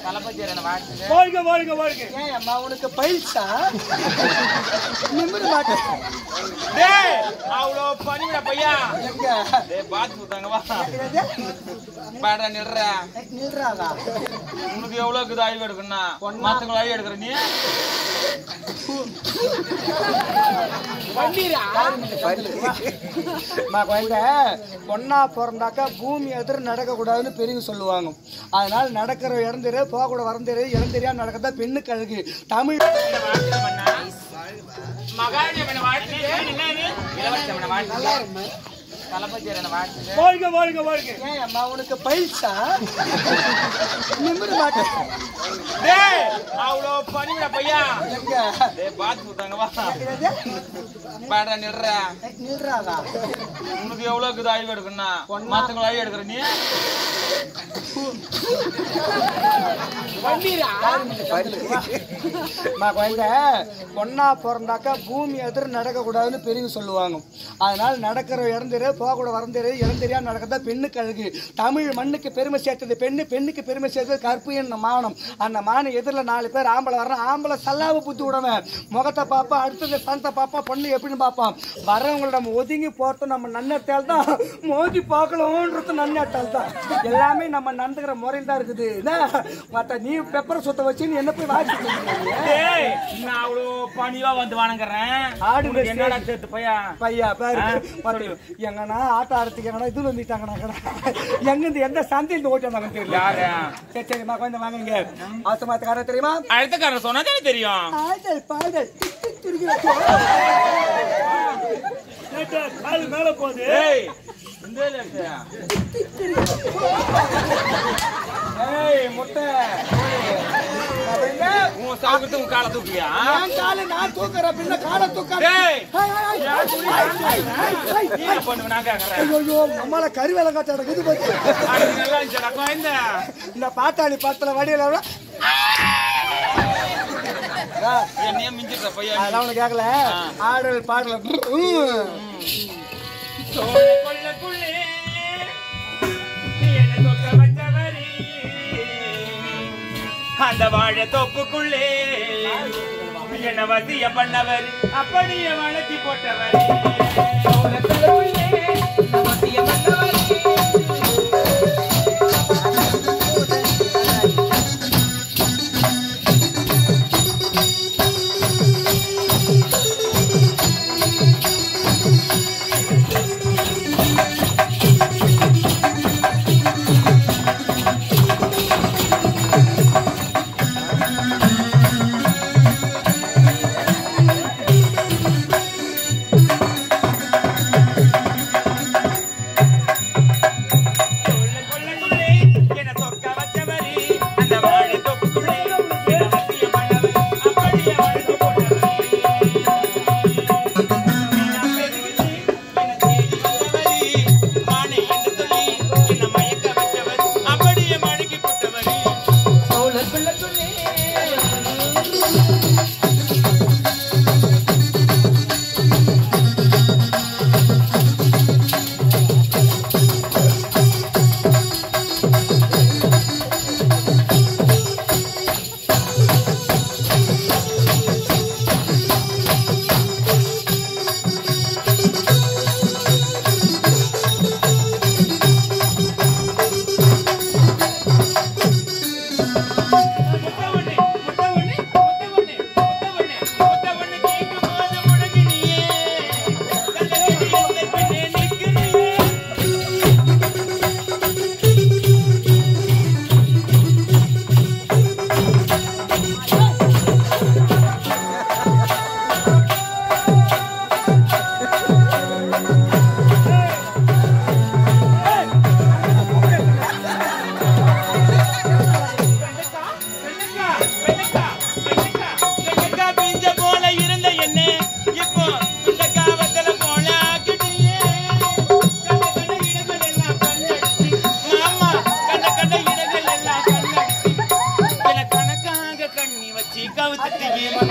வாழ்க வாழ்க வாழ்க. ஏன் அம்மா உனக்கு பயில்ஸா? நிமிர மாட்டேன். டேய் அவ்ளோ பணிடா பையா. எங்க? டேய் பாத்து சுத்தாங்க வா. என்னது? பாடா நில்றா. நில்றாதா? உனக்கு எவ்வளவுக்கு ஆய்வு எடுக்கணும்னா மத்தவங்க ஆய்வு எடுக்கற நீ. வண்டிரா. மா குழந்தை பொண்ணா பிறந்தாக்கா பூமி எதிர நடக்க கூடாதுன்னு பெரியவங்க சொல்லுவாங்க. அதனால நடக்கிற இறந்துரு போக கூட வரந்துரு இறந்தெரியா நடக்கிறதா பெண்ணுக்கு அழகு. தமிழ் வாழ்க வாழ்க வாழ்க. ஏன் அம்மா உனக்கு பயில்ஸா? நிமிர மாட்டேன். டேய் அவ்ளோ பணிடா பையா. எங்க? டேய் பாத்து சுத்தாங்க வா. என்னது? பாடா நில்றா. நில்றாதா? உனக்கு எவ்வளவுக்கு ஆய்வு எடுக்கணும்னா மத்தவங்க ஆய்வு எடுக்கற நீ. வண்டிரா. மா குழந்தை பொண்ணா பிறந்தாக்கா பூமி எதிர நடக்க கூடாதுன்னு பெரியவங்க சொல்லுவாங்க. அதனால நடக்கிற இறந்துரு போக கூட வரந்துரு இறந்தெரியா நடக்கிறதா பெண்ணுக்கு அழகு. தமிழ் மண்ணுக்கு பெருமை சேர்த்தது பெண்ணு, பெண்ணுக்கு பெருமை சேர்த்தது கற்பு என்ன மானம். அந்த மானம் எதிரில் 4 பேர் ஆம்பளை வர்றான். ஆம்பளை சல்லாவை புத்தி விடவன் முகத்தை பார்ப்பான், அடுத்தது சனத்தை பார்ப்பான், பொண்ணு எப்படின்னு பார்ப்பான். வர்றவங்களை நம்ம ஒதுங்கி போறது நம்ம நன்னத்தால் தான், மோதி பார்க்கலன்றது நன்னத்தால் தான். எல்லாமே நம்ம நடந்துக்கிற முறையில் தான் இருக்குது. மற்ற நீ பெப்பரை சுத்த வச்சு நீ என்ன போய் வாசிட்டு நான் அவ்வளோ பணிவா வந்து வணங்குறேன். ஆடு என்னடா சேர்த்து பையா பையா பாரு எங்கன்னா ஆட்ட ஆடுறதுக்கு எங்கன்னா இது வந்துட்டாங்கண்ணா கடை எங்கிருந்து எந்த சந்தையில் ஓட்டாங்க தெரியல. யாரு? சரி சரிம்மா கொஞ்சம் வாங்க. ஆசமாத்துக்கார தெரியுமா? அடுத்தக்காரன் சொன்னாதானே தெரியும். பாடல் பாடல் காலு மேல போகுது. முட்டை உன் சாவுக்கு உன் காலை தூக்கியா? காலை நான் தூக்குற பின்ன காலை தூக்க பண்ணுவேன் நான் கேட்கறேன். ஐயோ நம்மள கருவேலை காட்ட இது போச்சு. நல்லா இருந்துச்சு. இந்த பாட்டாளி படத்துல வடியில என்னைய மிஞ்சிட்ட பையன். அதெல்லாம் உனக்கு கேட்கல. ஆடல் பாடல அந்த வாழ தோப்புக்குள்ளே என்ன வசிய பண்ணவர் அப்படியே வளர்த்தி போட்டவர். கவுத்துட்டீங்க